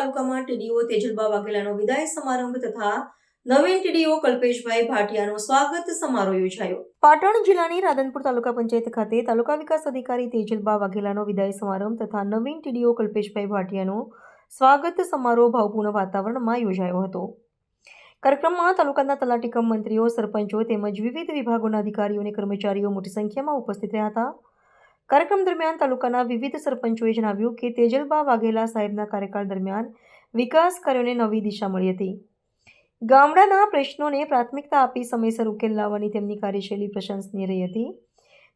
તાલુકામાં ટીડીઓ તેજલબા વાઘેલાનો વિદાય સમારંભ તથા નવીન ટીડીઓ કલ્પેશભાઈ ભાટિયાનો સ્વાગત સમારોહ યોજાયો. પાટણ જિલ્લાની રાધનપુર તાલુકા પંચાયત ખાતે તાલુકા વિકાસ અધિકારી તેજલબા વાઘેલાનો વિદાય સમારંભ તથા નવીન ટીડીઓ કલ્પેશભાઈ ભાટિયાનો સ્વાગત સમારોહ ભાવપૂર્ણ વાતાવરણમાં યોજાયો હતો. કાર્યક્રમમાં તાલુકાના તલાટી કમ મંત્રીઓ, સરપંચો તેમજ વિવિધ વિભાગોના અધિકારીઓ અને કર્મચારીઓ મોટી સંખ્યામાં ઉપસ્થિત રહ્યા હતા. કાર્યક્રમ દરમિયાન તાલુકાના વિવિધ સરપંચોએ જણાવ્યું કે તેજલબા વાઘેલા સાહેબના કાર્યકાળ દરમિયાન વિકાસ કાર્યોને નવી દિશા મળી હતી. ગામડાના પ્રશ્નોને પ્રાથમિકતા આપી સમયસર ઉકેલ લાવવાની તેમની કાર્યશૈલી પ્રશંસનીય રહી હતી.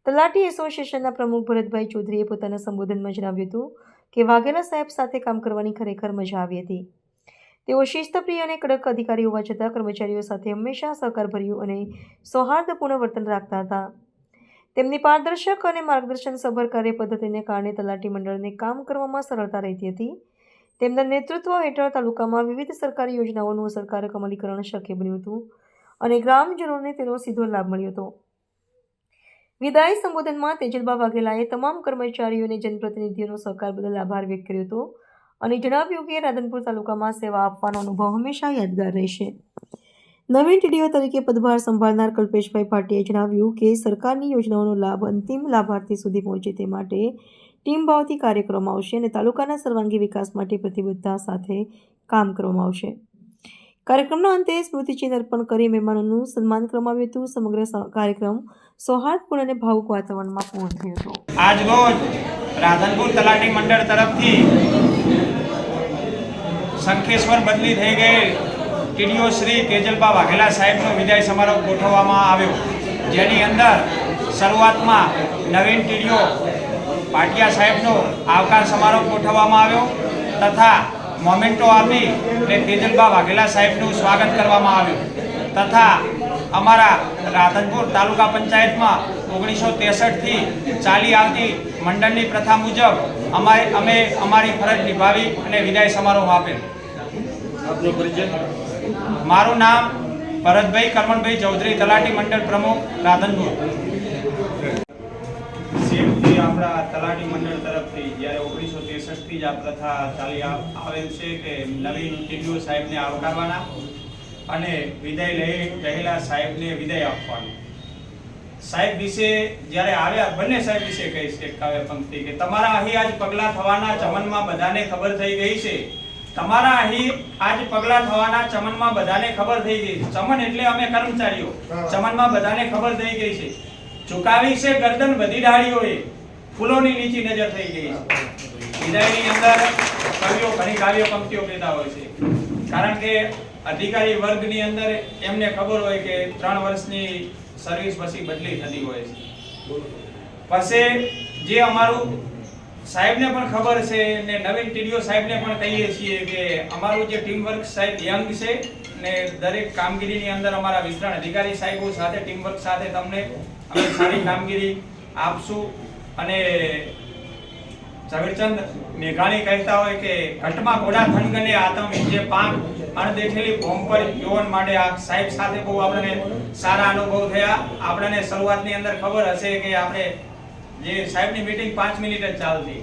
તલાટી એસોસિએશનના પ્રમુખ ભરતભાઈ ચૌધરીએ પોતાના સંબોધનમાં જણાવ્યું હતું કે વાઘેલા સાહેબ સાથે કામ કરવાની ખરેખર મજા આવી હતી. તેઓ શિસ્તપ્રિય અને કડક અધિકારી હોવા છતાં કર્મચારીઓ સાથે હંમેશા સહકારભર્યું અને સૌહાર્દપૂર્ણ વર્તન રાખતા હતા. તેમની પારદર્શક અને માર્ગદર્શન સભર કાર્ય પદ્ધતિને કારણે તલાટી મંડળને કામ કરવામાં સરળતા રહેતી હતી. તેમના નેતૃત્વ હેઠળ તાલુકામાં વિવિધ સરકારી યોજનાઓનું અસરકારક અમલીકરણ શક્ય બન્યું હતું અને ગ્રામજનોને તેનો સીધો લાભ મળ્યો હતો. વિદાય સંબોધનમાં તેજલબા વાઘેલાએ તમામ કર્મચારીઓ અને જનપ્રતિનિધિઓનો સહકાર બદલ આભાર વ્યક્ત કર્યો હતો અને જણાવ્યું કે રાધનપુર તાલુકામાં સેવા આપવાનો અનુભવ હંમેશા યાદગાર રહેશે. નવીન ટીડીઓ તરીકે પદભાર સંભાળનાર કલ્પેશભાઈ ભાટિયાએ જણાવ્યું કે સરકારની યોજનાઓનો લાભ અંતિમ લાભાર્થી સુધી પહોંચે તે માટે ટીમ ભાવથી કાર્ય કરવામાં આવશે અને તાલુકાના સર્વાંગી વિકાસ માટે પ્રતિબદ્ધતા સાથે કામ કરવામાં આવશે. કાર્યક્રમના અંતે સ્મૃતિચિહ્ન અર્પણ કરી મહેમાનોનું સન્માન કરવામાં આવ્યું હતું. સમગ્ર કાર્યક્રમ સૌહાર્દપૂર્ણ અને ભાવુક વાતાવરણમાં પૂર્ણ થયો હતો. આજ રોજ રાધનપુર તલાટી મંડળ તરફથી શંખેશ્વર બદલી થઈ ગયેલ ટીડીઓ શ્રી તેજલબા વાઘેલા સાહેબનો વિદાય સમારોહ ગોઠવવામાં આવ્યો, જેની અંદર શરૂઆતમાં નવીન ટીડીઓ ભાટિયા સાહેબનો આવકાર સમારોહ ગોઠવવામાં આવ્યો તથા મોમેન્ટો આપી અને તેજલબા વાઘેલા સાહેબનું સ્વાગત કરવામાં આવ્યું તથા અમારા રાધનપુર તાલુકા પંચાયતમાં 1963થી ચાલી આવતી મંડળની પ્રથા મુજબ અમે અમારી ફરજ નિભાવી અને વિદાય સમારોહ આપેલ. આપનો પરિચય? મારું નામ ભરતભાઈ કરમણભાઈ ચૌધરી, તલાટી મંડળ પ્રમુખ રાધનપુર. સેફથી આપણા તલાટી મંડળ તરફથી જ્યારે 1963થી જ આ પ્રથા ચાલી આવેલ છે કે નવીન ટીડીઓ સાહેબને આવકારવાના અને વિદાય લઈ રહેલા સાહેબને વિદાય આપવાનો. સાહેબ વિશે જ્યારે આવ્યા, બંને સાહેબ વિશે કહીશ એક કાવ્ય પંક્તિ કે તમારા અહીં આજ પગલા થવાના ચમનમાં બધાને ખબર થઈ ગઈ છે. તમારા અહીં આજ પગલા થવાના ચમનમાં બધાને ખબર થઈ ગઈ છે. ચમન એટલે અમે કર્મચારીઓ. ચમનમાં બધાને ખબર થઈ ગઈ છે. ઝુકાવી છે ગરદન બધી ડાળીઓએ, ફૂલોની નીચી નજર થઈ ગઈ છે. વિદાયની અંદર કવિઓ ઘણી કાવ્ય પંક્તિઓ કહેતા હોય છે, કારણ કે અધિકારી વર્ગની અંદર એમને ખબર હોય કે 3 વર્ષની સર્વિસ પછી બદલી થતી હોય છે. પછી જે અમારું સાહેબને પણ ખબર છે ને નવીન ટીડીઓ સાહેબને પણ કહીએ છીએ કે અમારું જે ટીમ વર્ક સાહેબ યંગ છે ને દરેક કામગીરીની અંદર અમારા વિસ્તરણ અધિકારી સાહેબો સાથે ટીમ વર્ક સાથે તમને અમે સારી કામગીરી આપશું. અને ઝવેરચંદ મેઘાણી કહેતા હોય કે ઘટમાં ઘોડા થનગને આતમ જે પાંખ અણદેખેલી ભોમ પર યુવાન માટે આ સાહેબ સાથે બહુ આપણને સારા અનુભવ થયા. આપણને શરૂઆતની અંદર ખબર હશે કે આપણે જે સાહેબની મીટિંગ 5 મિનિટ જ ચાલતી,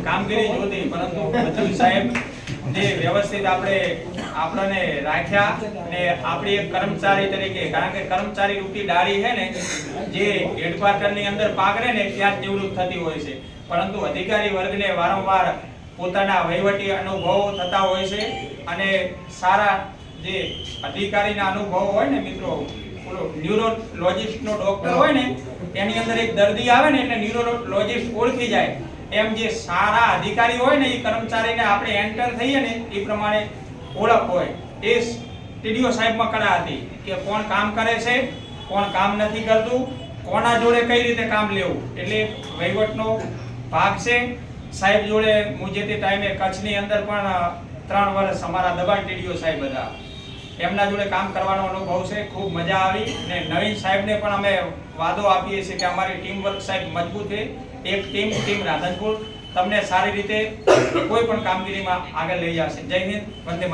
કામગીરી જોતી, પરંતુ બધું સાહેબ જે વ્યવસ્થિત આપણને રાખ્યા અને આપણી એક કર્મચારી તરીકે, કારણ કે કર્મચારી રૂપી ડાળી છે ને જે હેડક્વાર્ટરની અંદર પાગરે ને ત્યાં જ નિવૃત્ત થતી હોય છે, પરંતુ અધિકારી વર્ગને વારંવાર પોતાના વહીવટી અનુભવો થતા હોય છે અને સારા જે અધિકારીના અનુભવો હોય ને મિત્રો, ન્યુરોલોજિસ્ટનો ડોક્ટર હોય ને એની અંદર એક દર્દી આવે ને એટલે ન્યુરોલોજિસ્ટ ઓળખી જાય, એમ જે સારા અધિકારી હોય ને એ કર્મચારીને આપણે એન્ટર થઈએ ને એ પ્રમાણે ઓળખ હોય. એ ટીડીઓ સાહેબમાં કળા હતી કે કોણ કામ કરે છે, કોણ કામ નથી કરતું, કોના જોડે કઈ રીતે કામ લેવું. એટલે વહીવટનો ભાગ છે. સાહેબ જોડે હું જે તે ટાઈમે કચ્છની અંદર પણ 3 વર્ષ અમારા દબાણ ટીડીઓ સાહેબ હતા, એમના જોડે કામ કરવાનો અનુભવ છે. ખૂબ મજા આવી. અને નવીન સાહેબને પણ અમે વાદો આપીએ છીએ કે અમારી ટીમ વર્ક સાહેબ મજબૂત છે. એક ટીમ રાધનપુર તમને સારી રીતે કોઈ પણ કામગીરીમાં આગળ લઈ જશે. જય હિન્દ, વંદે માતરમ.